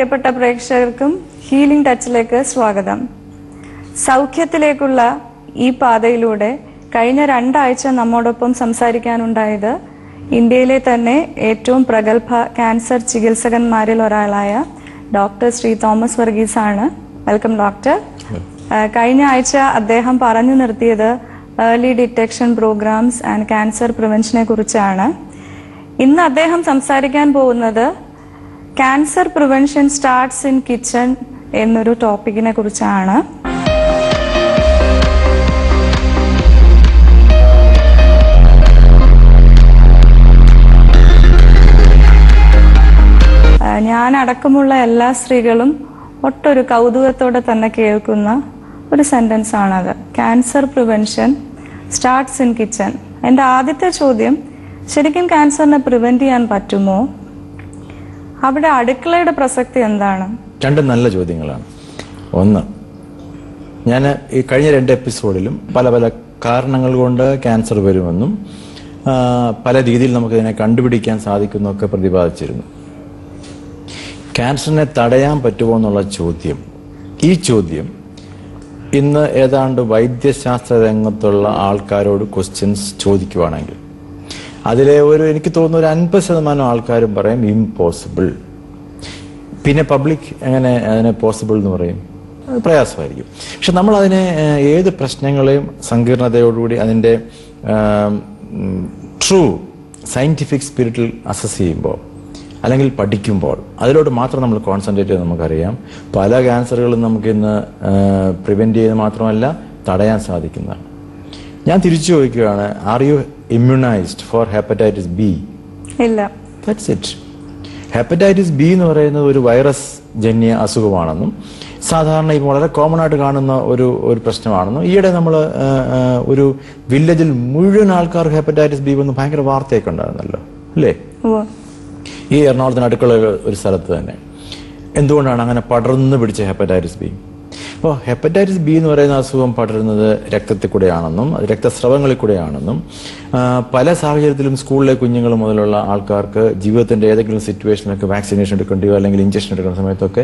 പ്രിയപ്പെട്ട പ്രേക്ഷകർക്കും ഹീലിംഗ് ടച്ചിലേക്ക് സ്വാഗതം. സൗഖ്യത്തിലേക്കുള്ള ഈ പാതയിലൂടെ കഴിഞ്ഞ 2 ആഴ്ച നമ്മോടൊപ്പം സംസാരിക്കാനുണ്ടായത് ഇന്ത്യയിലെ തന്നെ ഏറ്റവും പ്രഗത്ഭ ക്യാൻസർ ചികിത്സകന്മാരിൽ ഒരാളായ ഡോക്ടർ ശ്രീ തോമസ് വർഗീസ് ആണ്. Welcome doctor. കഴിഞ്ഞ ആഴ്ച അദ്ദേഹം പറഞ്ഞു നിർത്തിയത് early detection programs and cancer പ്രിവെൻഷനെ കുറിച്ചാണ്. ഇന്ന് അദ്ദേഹം സംസാരിക്കാൻ പോകുന്നത് cancer prevention starts in kitchen എന്നൊരു ടോപ്പിക്കിനെ കുറിച്ചാണ്. ഞാൻ അടക്കമുള്ള എല്ലാ സ്ത്രീകളും ഒട്ടൊരു കൗതുകത്തോടെ തന്നെ കേൾക്കുന്ന ഒരു സെന്റൻസ് ആണത്. Cancer prevention starts in kitchen. എൻ്റെ ആദ്യത്തെ ചോദ്യം, ശരിക്കും ക്യാൻസറിനെ പ്രിവെന്റ് ചെയ്യാൻ പറ്റുമോ? അവിടെ അടുക്കളയുടെ പ്രസക്തി എന്താണ്? 2 നല്ല ചോദ്യങ്ങളാണ്. ഒന്ന്, ഞാൻ ഈ കഴിഞ്ഞ 2 എപ്പിസോഡിലും പല കാരണങ്ങൾ കൊണ്ട് ക്യാൻസർ വരുമെന്നും പല രീതിയിൽ നമുക്കിതിനെ കണ്ടുപിടിക്കാൻ സാധിക്കുന്നൊക്കെ പ്രതിപാദിച്ചിരുന്നു. ക്യാൻസറിനെ തടയാൻ പറ്റുമോ എന്നുള്ള ചോദ്യം, ഈ ചോദ്യം ഇന്ന് ഏതാണ്ട് വൈദ്യശാസ്ത്ര രംഗത്തുള്ള ആൾക്കാരോട് ക്വസ്റ്റ്യൻസ് ചോദിക്കുവാണെങ്കിൽ അതിലെ എനിക്ക് തോന്നുന്നു ഒരു 50% ആൾക്കാരും പറയും ഇംപോസിബിൾ. പിന്നെ പബ്ലിക് എങ്ങനെ അതിനെ പോസിബിൾ എന്ന് പറയും? പ്രയാസമായിരിക്കും. പക്ഷെ നമ്മൾ അതിനെ ഏത് പ്രശ്നങ്ങളെയും സങ്കീർണതയോടുകൂടി അതിൻ്റെ ട്രൂ സയന്റിഫിക് സ്പിരിറ്റിൽ അസസ് ചെയ്യുമ്പോൾ അല്ലെങ്കിൽ പഠിക്കുമ്പോൾ അതിലോട്ട് മാത്രം നമ്മൾ കോൺസെൻട്രേറ്റ് ചെയ്ത് നമുക്കറിയാം പല ക്യാൻസറുകളും നമുക്കിന്ന് പ്രിവെന്റ് ചെയ്യുന്നത് മാത്രമല്ല തടയാൻ സാധിക്കുന്നതാണ്. ഞാൻ തിരിച്ചു ചോദിക്കുകയാണ്, are you immunized for hepatitis B? ഇല്ല. That's it. ഹെപ്പറ്റൈറ്റിസ് ബി എന്ന് പറയുന്നത് ഒരു വൈറസ് ജന്യ അസുഖമാണെന്നും സാധാരണ ഇപ്പോൾ വളരെ കോമൺ ആയിട്ട് കാണുന്ന ഒരു പ്രശ്നമാണെന്നും ഈയിടെ നമ്മൾ ഒരു വില്ലേജിൽ മുഴുവൻ ആൾക്കാർക്ക് ഹെപ്പറ്റൈറ്റിസ് ബി വന്ന് ഭയങ്കര വാർത്തയൊക്കെ ഉണ്ടായിരുന്നല്ലോ, അല്ലേ? ഈ എറണാകുളത്തിന് അടുക്കള ഒരു സ്ഥലത്ത് തന്നെ. എന്തുകൊണ്ടാണ് അങ്ങനെ പടർന്നു പിടിച്ച ഹെപ്പറ്റൈറ്റിസ് ബി? അപ്പോൾ ഹെപ്പറ്റൈറ്റിസ് ബി എന്ന് പറയുന്ന അസുഖം പടരുന്നത് രക്തത്തിൽ കൂടെയാണെന്നും അത് രക്തസ്രവങ്ങളിൽ കൂടെയാണെന്നും പല സാഹചര്യത്തിലും സ്കൂളിലെ കുഞ്ഞുങ്ങൾ മുതലുള്ള ആൾക്കാർക്ക് ജീവിതത്തിന്റെ ഏതെങ്കിലും സിറ്റുവേഷനിലൊക്കെ വാക്സിനേഷൻ എടുക്കേണ്ടിയോ അല്ലെങ്കിൽ ഇഞ്ചക്ഷൻ എടുക്കുന്ന സമയത്തൊക്കെ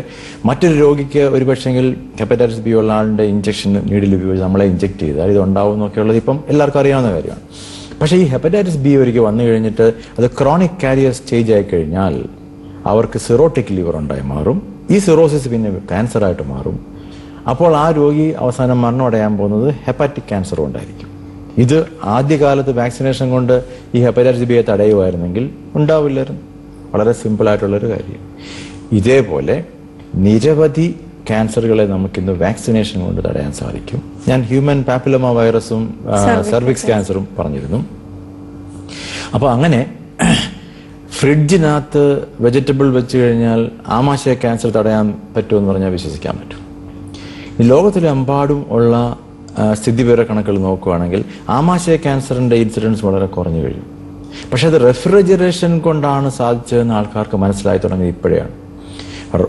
മറ്റൊരു രോഗിക്ക് ഒരുപക്ഷെങ്കിൽ ഹെപ്പറ്റൈറ്റിസ് ബി ഉള്ള ആളുടെ ഇഞ്ചക്ഷൻ നീഡിൽ ഉപയോഗിച്ച് നമ്മളെ ഇഞ്ചക്ട് ചെയ്താൽ ഇത് ഉണ്ടാവും എന്നൊക്കെയുള്ളത് ഇപ്പം എല്ലാവർക്കും അറിയാവുന്ന കാര്യമാണ്. പക്ഷേ ഈ ഹെപ്പറ്റൈറ്റിസ് ബി ഒരിക്കൽ വന്നു കഴിഞ്ഞിട്ട് അത് ക്രോണിക് കാരിയർ സ്റ്റേജ് ആയി കഴിഞ്ഞാൽ അവർക്ക് സിറോട്ടിക് ലിവർ ഉണ്ടായി മാറും. ഈ സിറോസിസ് പിന്നെ ക്യാൻസറായിട്ട് മാറും. അപ്പോൾ ആ രോഗി അവസാനം മരണമടയാൻ പോകുന്നത് ഹെപ്പാറ്റിക് ക്യാൻസർ കൊണ്ടായിരിക്കും. ഇത് ആദ്യകാലത്ത് വാക്സിനേഷൻ കൊണ്ട് ഈ ഹെപ്പറ്റൈറ്റിസ് ബിയെ തടയുമായിരുന്നെങ്കിൽ ഉണ്ടാവില്ലായിരുന്നു. വളരെ സിമ്പിളായിട്ടുള്ളൊരു കാര്യം. ഇതേപോലെ നിരവധി ക്യാൻസറുകളെ നമുക്കിന്ന് വാക്സിനേഷൻ കൊണ്ട് തടയാൻ സാധിക്കും. ഞാൻ ഹ്യൂമൻ പാപ്പിലോമ വൈറസും സെർവിക്സ് ക്യാൻസറും പറഞ്ഞിരുന്നു. അപ്പോൾ അങ്ങനെ ഫ്രിഡ്ജിനകത്ത് വെജിറ്റബിൾ വെച്ച് കഴിഞ്ഞാൽ ആമാശയ ക്യാൻസർ തടയാൻ പറ്റുമെന്ന് പറഞ്ഞാൽ വിശ്വസിക്കാൻ പറ്റും. ലോകത്തിലെമ്പാടും ഉള്ള സ്ഥിതിവിവര കണക്കുകൾ നോക്കുകയാണെങ്കിൽ ആമാശയ ക്യാൻസറിന്റെ ഇൻസിഡൻസ് വളരെ കുറഞ്ഞു കഴിയും. പക്ഷെ അത് റെഫ്രിജറേഷൻ കൊണ്ടാണ് സാധിച്ചതെന്ന് ആൾക്കാർക്ക് മനസ്സിലായി തുടങ്ങിയത് ഇപ്പോഴാണ്. റോ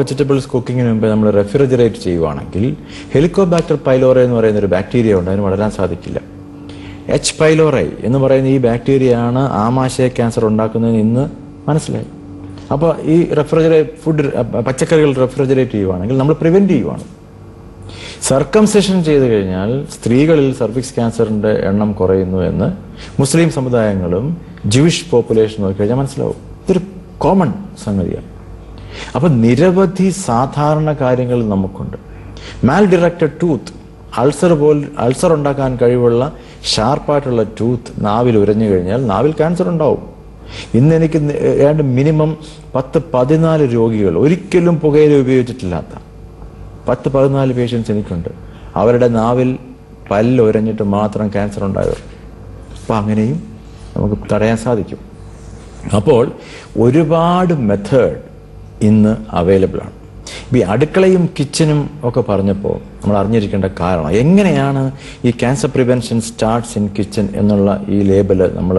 വെജിറ്റബിൾസ് കുക്കിങ്ങിന് മുമ്പ് നമ്മൾ റെഫ്രിജറേറ്റ് ചെയ്യുവാണെങ്കിൽ ഹെലിക്കോബാക്ടർ പൈലോറ എന്ന് പറയുന്ന ഒരു ബാക്ടീരിയ ഉണ്ട്, അതിന് വളരാൻ സാധിക്കില്ല. എച്ച് പൈലോറൈ എന്ന് പറയുന്ന ഈ ബാക്ടീരിയയാണ് ആമാശയ ക്യാൻസർ ഉണ്ടാക്കുന്നതെന്ന് ഇന്ന് മനസ്സിലായി. അപ്പോൾ ഈ പച്ചക്കറികൾ റെഫ്രിജറേറ്റ് ചെയ്യുവാണെങ്കിൽ നമ്മൾ പ്രിവെന്റ് ചെയ്യുവാണ്. സർക്കംസെഷൻ ചെയ്ത് കഴിഞ്ഞാൽ സ്ത്രീകളിൽ സർവിക്സ് ക്യാൻസറിന്റെ എണ്ണം കുറയുന്നു എന്ന് മുസ്ലിം സമുദായങ്ങളും ജൂയിഷ് പോപ്പുലേഷനും നോക്കി കഴിഞ്ഞാൽ മനസ്സിലാവും. ഇതൊരു കോമൺ സംഗതിയാണ്. അപ്പൊ നിരവധി സാധാരണ കാര്യങ്ങൾ നമുക്കുണ്ട്. മാൽ ഡിറക്റ്റഡ് ടൂത്ത്, അൾസർ ഉണ്ടാക്കാൻ കഴിവുള്ള ഷാർപ്പായിട്ടുള്ള ടൂത്ത് നാവിൽ ഉരഞ്ഞു കഴിഞ്ഞാൽ നാവിൽ ക്യാൻസർ ഉണ്ടാവും. ഇന്ന് എനിക്ക് ഏതാണ്ട് മിനിമം 10-14 രോഗികൾ ഒരിക്കലും പുകയില ഉപയോഗിച്ചിട്ടില്ലാത്ത 10-14 പേഷ്യൻസ് എനിക്കുണ്ട്. അവരുടെ നാവിൽ പല്ല് ഉരഞ്ഞിട്ട് മാത്രം ക്യാൻസർ ഉണ്ടായവർ. അപ്പം അങ്ങനെയും നമുക്ക് തടയാൻ സാധിക്കും. അപ്പോൾ ഒരുപാട് മെത്തേഡ് ഇന്ന് അവൈലബിൾ ആണ്. ഈ അടുക്കളയും കിച്ചനും ഒക്കെ പറഞ്ഞപ്പോൾ നമ്മൾ അറിഞ്ഞിരിക്കേണ്ട കാരണം എങ്ങനെയാണ് ഈ cancer prevention starts in kitchen എന്നുള്ള ഈ ലേബല് നമ്മൾ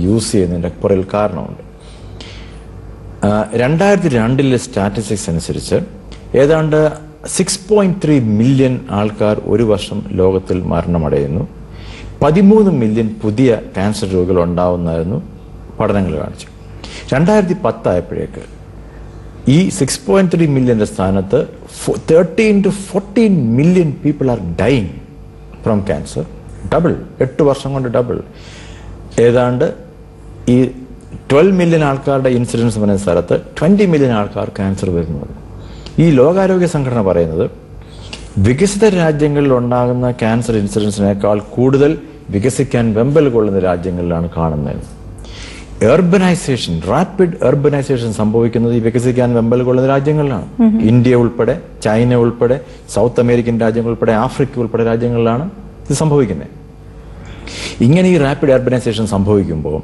യൂസ് ചെയ്യുന്നതിൻ്റെ പുറകിൽ കാരണമുണ്ട്. 2002 സ്റ്റാറ്റിസ്റ്റിക്സ് അനുസരിച്ച് ഏതാണ്ട് 6.3 മില്യൺ ആൾക്കാർ ഒരു വർഷം ലോകത്തിൽ മരണമടയുന്നു. 13 മില്യൺ പുതിയ ക്യാൻസർ രോഗികൾ ഉണ്ടാവുന്നതായിരുന്നു പഠനങ്ങൾ കാണിച്ചു. 2010 ആയപ്പോഴേക്ക് ഈ 6.3 മില്യന്റെ സ്ഥാനത്ത് 13 to 14 million people are dying from cancer. Double, 8 വർഷം കൊണ്ട് ഡബിൾ. ഏതാണ്ട് ഈ 12 മില്യൺ ആൾക്കാരുടെ ഇൻസിഡൻസ് പറയുന്ന സ്ഥലത്ത് 20 മില്യൺ ആൾക്കാർ ക്യാൻസർ വരുന്നത്. ഈ ലോകാരോഗ്യ സംഘടന പറയുന്നത് വികസിത രാജ്യങ്ങളിൽ ഉണ്ടാകുന്ന ക്യാൻസർ ഇൻസിഡൻസിനേക്കാൾ കൂടുതൽ വികസിക്കാൻ വെമ്പൽ കൊള്ളുന്ന രാജ്യങ്ങളിലാണ് കാണുന്നത്. എർബനൈസേഷൻ, റാപ്പിഡ് എർബനൈസേഷൻ സംഭവിക്കുന്നത് ഈ വികസിക്കാൻ വെമ്പൽ കൊള്ളുന്ന രാജ്യങ്ങളിലാണ്. ഇന്ത്യ ഉൾപ്പെടെ, ചൈന ഉൾപ്പെടെ, സൗത്ത് അമേരിക്കൻ രാജ്യങ്ങൾ ഉൾപ്പെടെ, ആഫ്രിക്ക ഉൾപ്പെടെ രാജ്യങ്ങളിലാണ് ഇത് സംഭവിക്കുന്നത്. ഇങ്ങനെ ഈ റാപ്പിഡ് അർബനൈസേഷൻ സംഭവിക്കുമ്പോൾ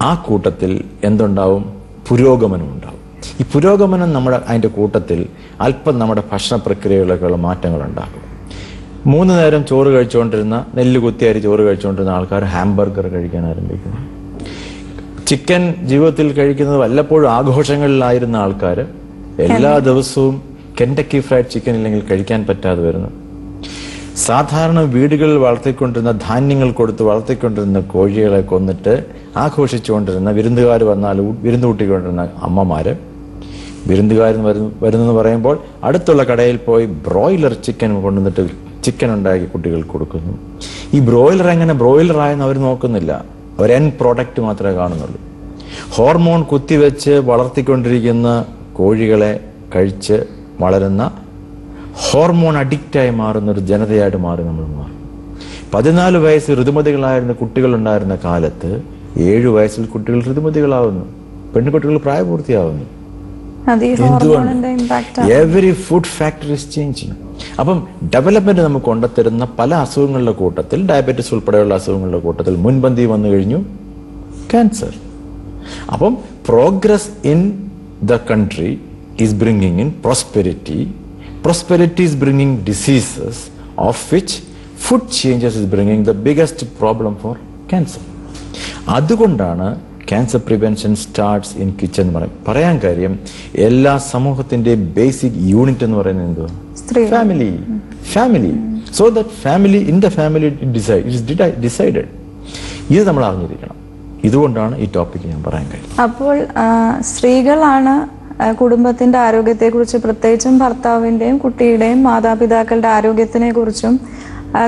ആ കൂട്ടത്തിൽ എന്തുണ്ടാവും? പുരോഗമനം ഉണ്ടാവും. ഈ പുരോഗമനം അതിന്റെ കൂട്ടത്തിൽ അല്പം നമ്മുടെ ഭക്ഷണ പ്രക്രിയകളിലൊക്കെയുള്ള മാറ്റങ്ങൾ ഉണ്ടാകും. 3 നേരം ചോറ് കഴിച്ചുകൊണ്ടിരുന്ന, നെല്ല് കുത്തിയരി ചോറ് കഴിച്ചുകൊണ്ടിരുന്ന ആൾക്കാർ ഹാംബർഗർ കഴിക്കാൻ ആരംഭിക്കുന്നു. ചിക്കൻ ജീവിതത്തിൽ കഴിക്കുന്നത് വല്ലപ്പോഴും ആഘോഷങ്ങളിലായിരുന്ന ആൾക്കാർ എല്ലാ ദിവസവും കെൻഡക്കി ഫ്രൈഡ് ചിക്കൻ ഇല്ലെങ്കിൽ കഴിക്കാൻ പറ്റാതെ വരുന്നു. സാധാരണ വീടുകളിൽ വളർത്തിക്കൊണ്ടിരുന്ന, ധാന്യങ്ങൾ കൊടുത്ത് വളർത്തിക്കൊണ്ടിരുന്ന കോഴികളെ കൊന്നിട്ട് ആഘോഷിച്ചുകൊണ്ടിരുന്ന, വിരുന്നുകാർ വന്നാൽ വിരുന്ന് കൂട്ടിക്കൊണ്ടിരുന്ന അമ്മമാര്, വിരുന്നുകാർ വരുന്നെന്ന് പറയുമ്പോൾ അടുത്തുള്ള കടയിൽ പോയി ബ്രോയിലർ ചിക്കൻ കൊണ്ടുവന്നിട്ട് ചിക്കൻ ഉണ്ടാക്കി കുട്ടികൾക്ക് കൊടുക്കുന്നു. ഈ ബ്രോയിലർ എങ്ങനെ ബ്രോയിലറായെന്ന് അവർ നോക്കുന്നില്ല. അവർ എൻ പ്രോഡക്റ്റ് മാത്രമേ കാണുന്നുള്ളൂ. ഹോർമോൺ കുത്തിവെച്ച് വളർത്തിക്കൊണ്ടിരിക്കുന്ന കോഴികളെ കഴിച്ച് വളരുന്ന, ഹോർമോൺ അഡിക്റ്റായി മാറുന്ന ഒരു ജനതയായിട്ട് നമ്മൾ മാറും. 14 വയസ്സ് ഋതുമതികളായിരുന്ന കുട്ടികൾ ഉണ്ടായിരുന്ന കാലത്ത് 7 വയസ്സിൽ കുട്ടികൾ ഋതുമതികളാവുന്നു, പെൺകുട്ടികൾ പ്രായപൂർത്തിയാവുന്നു. Every food factor is changing. അപ്പം ഡെവലപ്മെന്റ് നമുക്ക് കൊണ്ടുത്തരുന്ന പല അസുഖങ്ങളുടെ കൂട്ടത്തിൽ, ഡയബറ്റീസ് ഉൾപ്പെടെയുള്ള അസുഖങ്ങളുടെ കൂട്ടത്തിൽ മുൻപന്തി വന്നു കഴിഞ്ഞു ക്യാൻസർ. അപ്പം progress in the country is bringing in prosperity. Prosperity is bringing diseases, of which food changes is bringing the biggest problem for cancer. അതുകൊണ്ടാണ് cancer prevention starts in kitchen പറയാൻ കാര്യം. എല്ലാ സമൂഹത്തിന്റെ ബേസിക് യൂണിറ്റ് എന്ന് പറയുന്നത് എന്തോ? Family. Family. So that family, in the family decided. ഇത് നമ്മൾ അറിഞ്ഞിരിക്കണം. ഇതുകൊണ്ടാണ് ഈ ടോപ്പിക് ഞാൻ പറയാൻ കാര്യം. അപ്പോൾ സ്ത്രീകളാണ് കുടുംബത്തിന്റെ ആരോഗ്യത്തെക്കുറിച്ച്, പ്രത്യേകിച്ചും ഭർത്താവിന്റെയും കുട്ടിയുടെയും മാതാപിതാക്കളുടെ ആരോഗ്യത്തിനെ കുറിച്ചും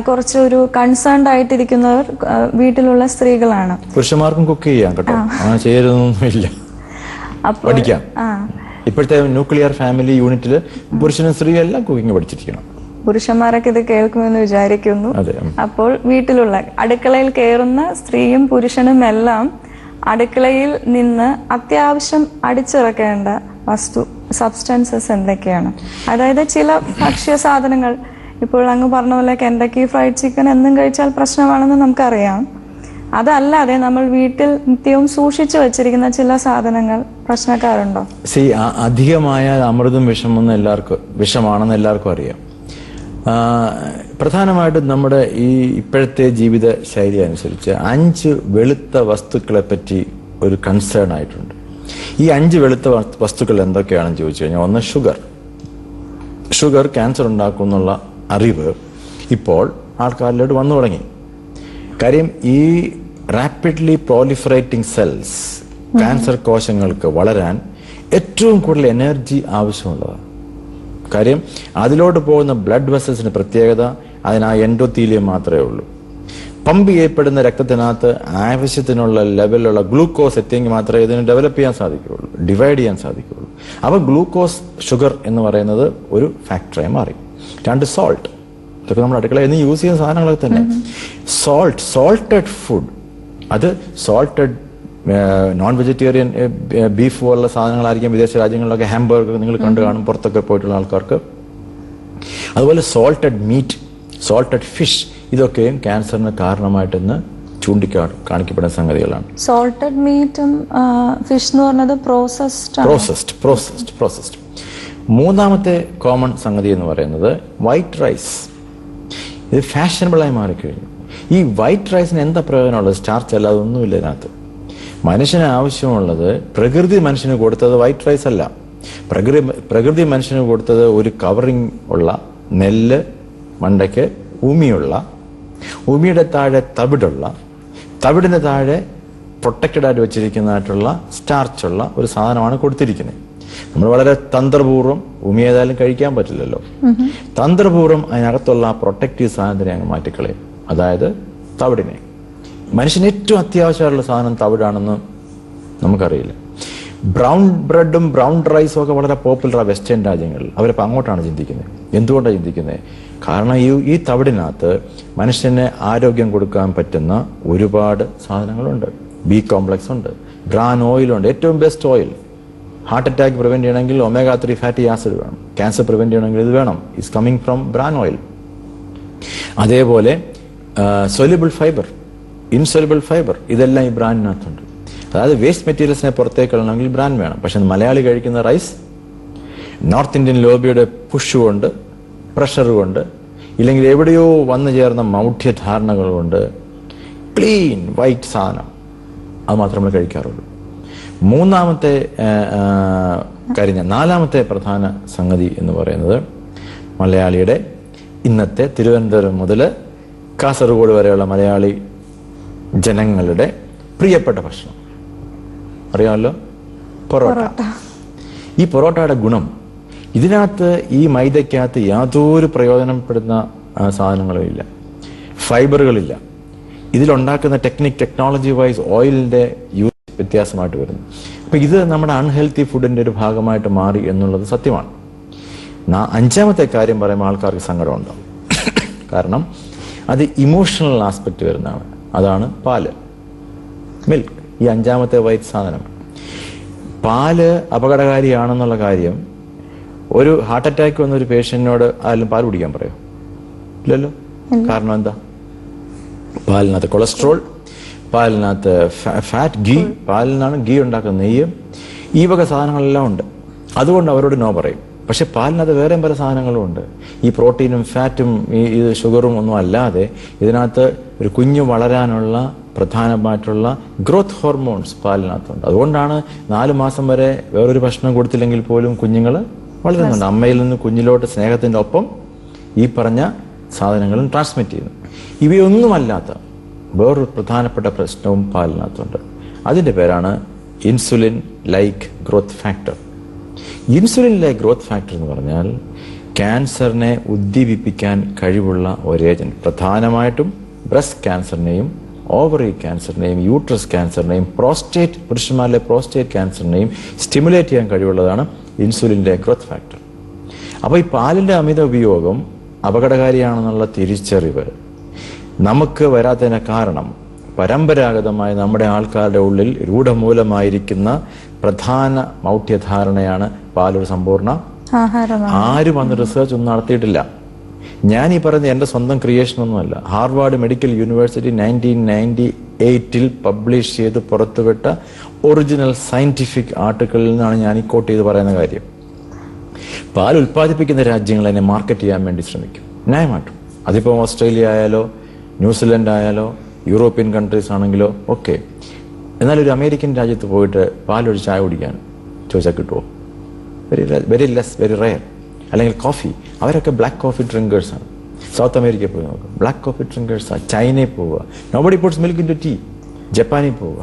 കുറച്ചൊരു കൺസേൺഡ് ആയിട്ടിരിക്കുന്നവർ വീട്ടിലുള്ള സ്ത്രീകളാണ്. പുരുഷന്മാർക്കും കുക്ക് ചെയ്യാം കേട്ടോ, അങ്ങനെ ചെയ്യരുതൊന്നുമില്ല, പഠിക്കാം. ഇപ്പോഴത്തെ ന്യൂക്ലിയർ ഫാമിലി യൂണിറ്റിൽ പുരുഷനും സ്ത്രീയും എല്ലാം കുക്കിംഗ് പഠിച്ചിരിക്കണം. പുരുഷന്മാരൊക്കെ ഇത് കേൾക്കുമെന്ന് വിചാരിക്കുന്നു. അപ്പോൾ വീട്ടിലുള്ള അടുക്കളയിൽ കയറുന്ന സ്ത്രീയും പുരുഷനും എല്ലാം അടുക്കളയിൽ നിന്ന് അത്യാവശ്യം അടിച്ചിറക്കേണ്ട സബ്സ്റ്റൻസസ് എന്തൊക്കെയാണ്? അതായത് ചില ഭക്ഷ്യ സാധനങ്ങൾ, ഇപ്പോൾ അങ്ങ് പറഞ്ഞ പോലെ കെൻഡക്കി ഫ്രൈഡ് ചിക്കൻ എന്നും കഴിച്ചാൽ പ്രശ്നമാണെന്ന് നമുക്കറിയാം. അതല്ലാതെ നമ്മൾ വീട്ടിൽ നിത്യവും സൂക്ഷിച്ചു വെച്ചിരിക്കുന്ന ചില സാധനങ്ങൾ പ്രശ്നക്കാരുണ്ടോ? അധികമായ അമൃതും വിഷമാണെന്ന് എല്ലാവർക്കും അറിയാം. പ്രധാനമായിട്ടും നമ്മുടെ ഈ ഇപ്പോഴത്തെ ജീവിത ശൈലി അനുസരിച്ച് 5 വെളുത്ത വസ്തുക്കളെ പറ്റി ഒരു കൺസേൺ ആയിട്ടുണ്ട്. ഈ 5 വെളുത്ത വസ്തുക്കൾ എന്തൊക്കെയാണെന്ന് ചോദിച്ചു കഴിഞ്ഞാൽ, ഒന്ന് ഷുഗർ ക്യാൻസർ ഉണ്ടാക്കും എന്നുള്ള അറിവ് ഇപ്പോൾ ആൾക്കാരിലോട്ട് വന്നു തുടങ്ങി. കാര്യം ഈ റാപ്പിഡ്ലി പ്രോലിഫറേറ്റിംഗ് സെൽസ്, ക്യാൻസർ കോശങ്ങൾക്ക് വളരാൻ ഏറ്റവും കൂടുതൽ എനർജി ആവശ്യമുള്ളതാണ്. കാര്യം അതിലോട്ട് പോകുന്ന ബ്ലഡ് വെസൽസിന് പ്രത്യേകത, അതിന് ആ എൻഡോത്തീലിയം മാത്രമേ ഉള്ളൂ. പമ്പ് ചെയ്യപ്പെടുന്ന രക്തത്തിനകത്ത് ആവശ്യത്തിനുള്ള ലെവലിലുള്ള ഗ്ലൂക്കോസ് എത്തിയെങ്കിൽ മാത്രമേ ഇതിന് ഡെവലപ്പ് ചെയ്യാൻ സാധിക്കുകയുള്ളൂ, ഡിവൈഡ് ചെയ്യാൻ സാധിക്കുകയുള്ളൂ. അപ്പോൾ ഗ്ലൂക്കോസ്, ഷുഗർ എന്ന് പറയുന്നത് ഒരു ഫാക്ടറായി മാറി. 2 സോൾട്ട്, ഇതൊക്കെ നമ്മുടെ അടുക്കളയിൽ നിന്ന് യൂസ് ചെയ്യുന്ന സാധനങ്ങളൊക്കെ തന്നെ. സോൾട്ടഡ് ഫുഡ്, അത് സോൾട്ടഡ് നോൺ വെജിറ്റേറിയൻ ബീഫ് പോലുള്ള സാധനങ്ങളായിരിക്കും വിദേശ രാജ്യങ്ങളിലൊക്കെ. ഹാംബർഗർ നിങ്ങൾ കണ്ടു കാണും പുറത്തൊക്കെ പോയിട്ടുള്ള ആൾക്കാർക്ക്. അതുപോലെ സോൾട്ടഡ് മീറ്റ്, സോൾട്ടഡ് ഫിഷ്, ഇതൊക്കെയും ക്യാൻസറിന് കാരണമായിട്ടെന്ന് കാണിക്കപ്പെടുന്ന സംഗതികളാണ്. സോൾട്ടഡ് മീറ്റും ഫിഷ് എന്ന് പറഞ്ഞത് പ്രോസസ്ഡ്. മൂന്നാമത്തെ കോമൺ സംഗതി എന്ന് പറയുന്നത് വൈറ്റ് റൈസ്. ഇത് ഫാഷനബിളായി മാറിക്കഴിഞ്ഞു. ഈ വൈറ്റ് റൈസിന് എന്താ പ്രയോജനമുള്ളത്? സ്റ്റാർച്ച് അല്ലാതെ ഒന്നുമില്ല ഇതിനകത്ത്. മനുഷ്യന് ആവശ്യമുള്ളത്, പ്രകൃതി മനുഷ്യന് കൊടുത്തത് വൈറ്റ് റൈസ് അല്ല. പ്രകൃതി മനുഷ്യന് കൊടുത്തത് ഒരു കവറിങ് ഉള്ള നെല്ല്, മണ്ടയ്ക്ക് ഉമിയുള്ള, ഉമിയുടെ താഴെ തവിടുള്ള, തവിടിന് താഴെ പ്രൊട്ടക്റ്റഡ് ആയിട്ട് വെച്ചിരിക്കുന്നതായിട്ടുള്ള സ്റ്റാർച്ചുള്ള ഒരു സാധനമാണ് കൊടുത്തിരിക്കുന്നത്. നമ്മൾ വളരെ തന്ത്രപൂർവ്വം ഭൂമി ഏതായാലും കഴിക്കാൻ പറ്റില്ലല്ലോ, തന്ത്രപൂർവ്വം അതിനകത്തുള്ള ആ പ്രൊട്ടക്റ്റീവ് സാധനത്തിനെ അങ്ങ് മാറ്റിക്കളയും. അതായത് തവിടിനെ. മനുഷ്യന് ഏറ്റവും അത്യാവശ്യമായിട്ടുള്ള സാധനം തവിടാണെന്ന് നമുക്കറിയില്ല. ബ്രൗൺ ബ്രെഡും ബ്രൗൺ റൈസും ഒക്കെ വളരെ പോപ്പുലറാണ് വെസ്റ്റേൺ രാജ്യങ്ങളിൽ. അവരിപ്പോൾ അങ്ങോട്ടാണ് ചിന്തിക്കുന്നത്. എന്തുകൊണ്ടാണ് ചിന്തിക്കുന്നത്? കാരണം ഈ തവിടിനകത്ത് മനുഷ്യന് ആരോഗ്യം കൊടുക്കാൻ പറ്റുന്ന ഒരുപാട് സാധനങ്ങളുണ്ട്. ബി കോംപ്ലക്സ് ഉണ്ട്, ബ്രാൻ ഓയിലുണ്ട്, ഏറ്റവും best oil. Heart attack prevent ചെയ്യണമെങ്കിൽ omega-3 ഫാറ്റി ആസിഡ് വേണം. ക്യാൻസർ പ്രിവെന്റ് ചെയ്യണമെങ്കിൽ ഇത് വേണം. It's coming from bran oil. അതേപോലെ സൊല്യൂബിൾ ഫൈബർ, ഇൻസൊല്യൂബിൾ ഫൈബർ, ഇതെല്ലാം ഈ ബ്രാനിനകത്തുണ്ട്. അതായത് വേസ്റ്റ് മെറ്റീരിയൽസിനെ പുറത്തേക്ക് കളയണമെങ്കിൽ ബ്രാൻ വേണം. പക്ഷെ മലയാളി കഴിക്കുന്ന റൈസ് നോർത്ത് ഇന്ത്യൻ ലോബിയുടെ പുഷ് കൊണ്ട്, പ്രഷർ കൊണ്ട്, ഇല്ലെങ്കിൽ എവിടെയോ വന്നു ചേർന്ന മൗഢ്യധാരണകൾ കൊണ്ട് ക്ലീൻ വൈറ്റ് സാധനം അത് മാത്രമേ നമ്മൾ കഴിക്കാറുള്ളൂ. നാലാമത്തെ പ്രധാന സംഗതി എന്ന് പറയുന്നത് മലയാളിയുടെ ഇന്നത്തെ തിരുവനന്തപുരം മുതൽ കാസർഗോഡ് വരെയുള്ള മലയാളി ജനങ്ങളുടെ പ്രിയപ്പെട്ട ഭക്ഷണം അറിയാമല്ലോ, പൊറോട്ട. ഈ പൊറോട്ടയുടെ ഗുണം, ഇതിനകത്ത് ഈ മൈദയ്ക്കകത്ത് യാതൊരു പ്രയോജനപ്പെടുന്ന സാധനങ്ങളും ഇല്ല, ഫൈബറുകളില്ല. ഇതിലുണ്ടാക്കുന്ന ടെക്നോളജി വൈസ് ഓയിലിന്റെ യൂസ് വ്യത്യാസമായിട്ട് വരുന്നു. അപ്പൊ ഇത് നമ്മുടെ അൺഹെൽത്തി ഫുഡിന്റെ ഒരു ഭാഗമായിട്ട് മാറി എന്നുള്ളത് സത്യമാണ്. അഞ്ചാമത്തെ കാര്യം പറയുമ്പോൾ ആൾക്കാർക്ക് സങ്കടം ഉണ്ടാവും. കാരണം അത് ഇമോഷണൽ ആസ്പെക്ട് വരുന്നതാണ്. അതാണ് പാല്, മിൽക്ക്. ഈ അഞ്ചാമത്തെ വൈറ്റ് സാധനം. പാല് അപകടകാരിയാണെന്നുള്ള കാര്യം ഒരു ഹാർട്ട് അറ്റാക്ക് വന്ന ഒരു പേഷ്യന്റിനോട് ആരും പാൽ കുടിക്കാൻ പറയോ? ഇല്ലല്ലോ. കാരണം എന്താ? പാലിനകത്ത് കൊളസ്ട്രോൾ, പാലിനകത്ത് ഫാറ്റ്, ഗീ, പാലിനാണ് ഗീ ഉണ്ടാക്കുന്ന നെയ്യ്, ഈ വക സാധനങ്ങളെല്ലാം ഉണ്ട്. അതുകൊണ്ട് അവരോട് നോ പറയും. പക്ഷെ പാലിനകത്ത് വേറെ പല സാധനങ്ങളും ഉണ്ട്. ഈ പ്രോട്ടീനും ഫാറ്റും ഈ ഷുഗറും ഒന്നും അല്ലാതെ ഇതിനകത്ത് ഒരു കുഞ്ഞു വളരാനുള്ള പ്രധാനമായിട്ടുള്ള ഗ്രോത്ത് ഹോർമോൺസ് പാലിനകത്തുണ്ട്. അതുകൊണ്ടാണ് 4 മാസം വരെ വേറൊരു ഭക്ഷണം കൊടുത്തില്ലെങ്കിൽ പോലും കുഞ്ഞുങ്ങൾ വളരുന്നുണ്ട്. അമ്മയിൽ നിന്ന് കുഞ്ഞിലോട്ട് സ്നേഹത്തിന്റെ ഒപ്പം ഈ പറഞ്ഞ സാധനങ്ങളും ട്രാൻസ്മിറ്റ് ചെയ്യുന്നു. ഇവയൊന്നുമല്ലാത്ത വേറൊരു പ്രധാനപ്പെട്ട പ്രശ്നവും പാലിനകത്തുണ്ട്. അതിന്റെ പേരാണ് insulin like growth factor. Insulin like growth factor എന്ന് പറഞ്ഞാൽ ക്യാൻസറിനെ ഉദ്ദീപിപ്പിക്കാൻ കഴിവുള്ള ഒരു ഏജന്റ്. പ്രധാനമായിട്ടും ബ്രസ്റ്റ് ക്യാൻസറിനെയും ഓവറി ക്യാൻസറിനെയും യൂട്രസ് ക്യാൻസറിനെയും പ്രോസ്റ്റേറ്റ്, പുരുഷന്മാരിലെ പ്രോസ്റ്റേറ്റ് ക്യാൻസറിനെയും സ്റ്റിമുലേറ്റ് ചെയ്യാൻ കഴിവുള്ളതാണ് ഇൻസുലിൻ്റെ ഗ്രോത്ത് ഫാക്ടർ. അപ്പോൾ ഈ പാലിൻ്റെ അമിത ഉപയോഗം അപകടകാരിയാണെന്നുള്ള തിരിച്ചറിവ് നമുക്ക് വരാത്തതിന് കാരണം പരമ്പരാഗതമായി നമ്മുടെ ആൾക്കാരുടെ ഉള്ളിൽ രൂഢമൂലമായിരിക്കുന്ന പ്രധാന മൗഢ്യധാരണയാണ് പാലൊരു സമ്പൂർണ്ണ ആരും അന്ന് റിസർച്ച് ഒന്നും നടത്തിയിട്ടില്ല. ഞാൻ ഈ പറയുന്നത് എൻ്റെ സ്വന്തം ക്രിയേഷൻ ഒന്നുമല്ല. ഹാർവാർഡ് മെഡിക്കൽ യൂണിവേഴ്സിറ്റി 1998 പബ്ലിഷ് ചെയ്ത് പുറത്തുവിട്ട ഒറിജിനൽ സയന്റിഫിക് ആർട്ടിക്കിളിൽ നിന്നാണ് ഞാൻ ഈ കോട്ട് ചെയ്ത് പറയുന്ന കാര്യം. പാൽ ഉൽപ്പാദിപ്പിക്കുന്ന രാജ്യങ്ങൾ അതിനെ മാർക്കറ്റ് ചെയ്യാൻ വേണ്ടി ശ്രമിക്കും, ന്യായമായിട്ടും. അതിപ്പോൾ ഓസ്ട്രേലിയ ആയാലോ ന്യൂസിലൻഡ് ആയാലോ യൂറോപ്യൻ കൺട്രീസ് ആണെങ്കിലോ ഒക്കെ. എന്നാൽ ഒരു അമേരിക്കൻ രാജ്യത്ത് പോയിട്ട് പാലൊഴിച്ച് ചായ കുടിക്കാൻ ചോദിച്ചാൽ കിട്ടുമോ? Very rare. അല്ലെങ്കിൽ കോഫി, അവരൊക്കെ ബ്ലാക്ക് കോഫി ഡ്രിങ്കേഴ്സാണ്. സൗത്ത് അമേരിക്കയിൽ പോയി നോക്കുക, ബ്ലാക്ക് കോഫി ഡ്രിങ്കേഴ്സാണ്. ചൈനയിൽ പോവുക, nobody puts milk into tea. ജപ്പാനിൽ പോവുക,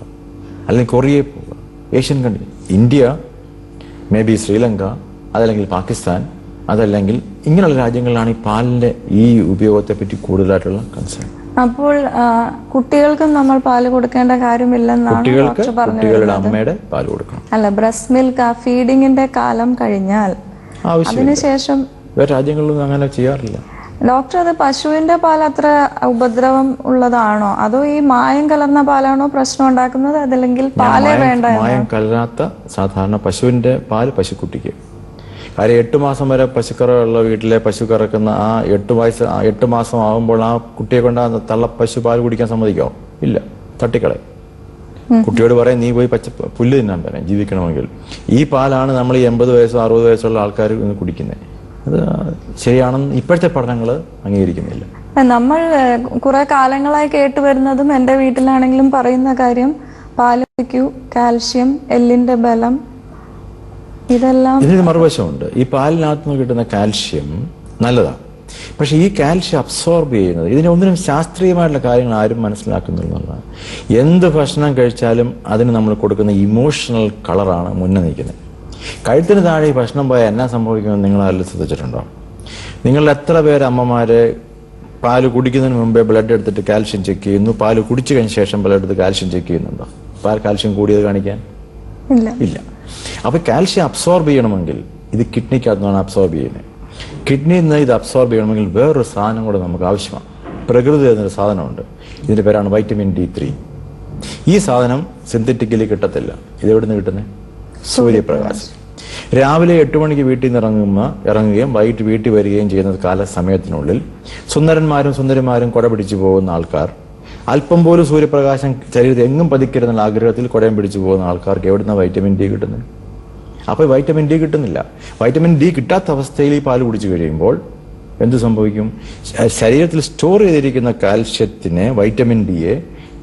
അല്ലെങ്കിൽ കൊറിയയിൽ പോവുക, Asian country, India, maybe Sri Lanka, അതല്ലെങ്കിൽ പാകിസ്ഥാൻ, അതല്ലെങ്കിൽ ഇങ്ങനെയുള്ള രാജ്യങ്ങളിലാണ് ഈ പാലിന്റെ ഈ ഉപയോഗത്തെ പറ്റി കൂടുതലായിട്ടുള്ള കൺസേൺ. അപ്പോൾ കുട്ടികൾക്കും നമ്മൾ പാല് കൊടുക്കേണ്ട കാര്യമില്ലെന്നാണ് കുട്ടികളുടെ അമ്മയുടെ പാല് കൊടുക്കണം. അല്ല, ബ്രസ്റ്റ് മിൽക്ക് ആ ഫീഡിങ്ങിന്റെ കാലം കഴിഞ്ഞാൽ അതിനുശേഷം രാജ്യങ്ങളിലൊന്നും അങ്ങനെ ചെയ്യാറില്ല. ഡോക്ടർ, അത് പശുവിന്റെ പാൽ അത്ര ഉപദ്രവം ഉള്ളതാണോ, അതോ ഈ മായം കലർന്ന പാലാണോ പ്രശ്നം ഉണ്ടാക്കുന്നത്? അതല്ലെങ്കിൽ പാലേ വേണ്ട? മായം കലരാത്ത സാധാരണ പശുവിന്റെ പാല് പശുക്കുട്ടിക്ക്. കാര്യം 8 മാസം വരെ പശുക്കറയുള്ള വീട്ടിലെ പശു കറക്കുന്ന ആ 8 മാസം ആകുമ്പോൾ ആ കുട്ടിയെ കൊണ്ട് തള്ള പശു പാൽ കുടിക്കാൻ സമ്മതിക്കാവോ? ഇല്ല, തട്ടിക്കളയും. കുട്ടിയോട് പറയാം, നീ പോയി പുല്ല് തിന്നാൻ പറയാം ജീവിക്കണമെങ്കിൽ. ഈ പാലാണ് നമ്മൾ ഈ 80 വയസ്സോ 60 വയസ്സുള്ള ആൾക്കാർ ഇന്ന് കുടിക്കുന്നത്. അത് ശരിയാണെന്ന് ഇപ്പോഴത്തെ പഠനങ്ങൾ അംഗീകരിക്കുന്നില്ല. നമ്മൾ കുറെ കാലങ്ങളായി കേട്ടുവരുന്നതും എൻ്റെ വീട്ടിലാണെങ്കിലും പറയുന്ന കാര്യം, പാല് കുടിക്കൂ, കാൽഷ്യം, എല്ലിന്റെ ബലം, ഇതെല്ലാം. ഇതിന് മറുവശമുണ്ട്. ഈ പാലിനകത്ത് നിന്ന് കിട്ടുന്ന കാൽഷ്യം നല്ലതാണ്. പക്ഷെ ഈ കാൽഷ്യം അബ്സോർബ് ചെയ്യുന്നത്, ഇതിന് ഒന്നിനും ശാസ്ത്രീയമായിട്ടുള്ള കാര്യങ്ങൾ ആരും മനസ്സിലാക്കുന്നുള്ളതാണ്. എന്ത് ഭക്ഷണം കഴിച്ചാലും അതിന് നമ്മൾ കൊടുക്കുന്ന ഇമോഷണൽ കളറാണ് മുന്നേ നിൽക്കുന്നത്. കഴുത്തിന് താഴെ ഈ ഭക്ഷണം പോയാൽ എന്നാ സംഭവിക്കുമെന്ന് നിങ്ങൾ ആരെങ്കിലും ശ്രദ്ധിച്ചിട്ടുണ്ടോ? നിങ്ങളിൽ എത്ര പേര് അമ്മമാര് പാല് കുടിക്കുന്നതിന് മുമ്പേ ബ്ലഡ് എടുത്തിട്ട് കാൽഷ്യം ചെക്ക് ചെയ്യുന്നു, പാല് കുടിച്ചു കഴിഞ്ഞ ശേഷം ബ്ലഡ് എടുത്ത് കാൽഷ്യം ചെക്ക് ചെയ്യുന്നുണ്ടോ? കാൽഷ്യം കൂടിയത് കാണിക്കാൻ ഇല്ല. അപ്പൊ കാൽഷ്യം അബ്സോർബ് ചെയ്യണമെങ്കിൽ ഇത് കിഡ്നിക്കകത്താണ് അബ്സോർബ് ചെയ്യുന്നത്. കിഡ്നിയിൽ നിന്ന് ഇത് അബ്സോർബ് ചെയ്യണമെങ്കിൽ വേറൊരു സാധനം കൂടെ നമുക്ക് ആവശ്യമാണ്. പ്രകൃതി എന്നൊരു സാധനമുണ്ട്, ഇതിന്റെ പേരാണ് വൈറ്റമിൻ D3. ഈ സാധനം സിന്തറ്റിക്കലി കിട്ടത്തില്ല. ഇതെവിടെ നിന്ന് കിട്ടുന്നത്? സൂര്യപ്രകാശം. രാവിലെ 8 മണിക്ക് വീട്ടിൽ നിന്ന് ഇറങ്ങുകയും വൈകിട്ട് വീട്ടിൽ വരികയും ചെയ്യുന്ന കാലസമയത്തിനുള്ളിൽ സുന്ദരന്മാരും സുന്ദരിമാരും കുട പിടിച്ചു പോകുന്ന ആൾക്കാർ, അല്പം പോലും സൂര്യപ്രകാശം ശരീരത്തിൽ എങ്ങും പതിക്കരുതെന്ന ആഗ്രഹത്തിൽ കുടയും പിടിച്ചു പോകുന്ന ആൾക്കാർക്ക് എവിടുന്ന വൈറ്റമിൻ D കിട്ടുന്നത്? അപ്പോൾ വൈറ്റമിൻ D കിട്ടുന്നില്ല. വൈറ്റമിൻ D കിട്ടാത്ത അവസ്ഥയിൽ ഈ പാല് കുടിച്ചു കഴിയുമ്പോൾ എന്ത് സംഭവിക്കും? ശരീരത്തിൽ സ്റ്റോർ ചെയ്തിരിക്കുന്ന കാൽഷ്യത്തിനെ, വൈറ്റമിൻ Dയെ